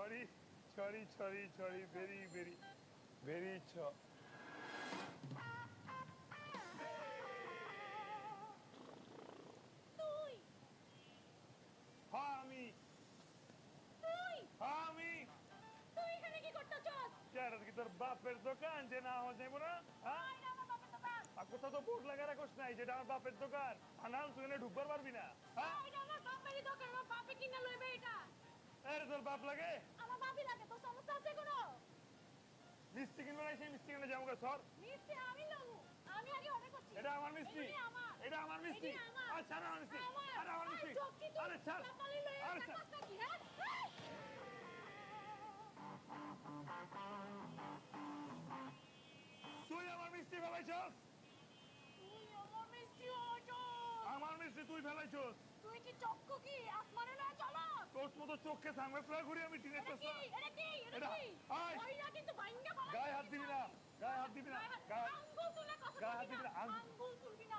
Sorry, sorry. Very sorry. তুই হ্যাঁ আমি তুই হ্যাঁ আমি তুই এখানে কি করতেছস? কেন কি তোর বাপের দোকান যে না হওয়া যাইব না? হ্যাঁ, আয় না আমার বাপের দোকান। আর কোথাও তো বোর্ড লাগা রাখোস নাই যেটা আমার বাপের দোকান। আনাল তুই এখানে ঢুকবার পারবি না। হ্যাঁ, আয় না আমার বাপেরই দোকান, আমার বাপে কিনা লইবে এটা। আরে তোর বাপ লাগে আমার বাপই লাগে, তোর সমস্যা আছে কোনো? মিষ্টি কিনবে না, সেই মিষ্টি কিনে যাবো সর। মিষ্টি আমি লবো, আমি আগে অর্ডার করছি। এটা আমার মিষ্টি, এগুলি আমার। এটা আমার মিষ্টি। এগুলি আমার। আচ্ছা আমার মিষ্টি, আমার। আরে আমার মিষ্টি, আয়, চোখ কি তুই? আরে ছাড়, চাপালি লইয়া আরে একটা ছাড়। কাজটা কি, হ্যাঁ? এই! তুই আমার মিষ্টি ফেলাইছস, তুই আমার মিষ্টি অর্ডার। আমার মিষ্টি তুই ফেলাইছস। তুই কি চক্ষু কি আসমানে লয়ে চলস? তোর মতো চোখে সানগ্লাস ঘুরি আমি টিনের এটা কি? এটা কি? এটা এটা, কি? আয়। ওইটা কিন্তু ভাঙ্গা ফেলাই। গায়ে হাত দিবি না, গায়ে হাত দিবি না, গায়ে আঙ্গুল তুলে কথা গায়ে হাত বলবি দিবি না। না, আঙ্গুল তুলবি না।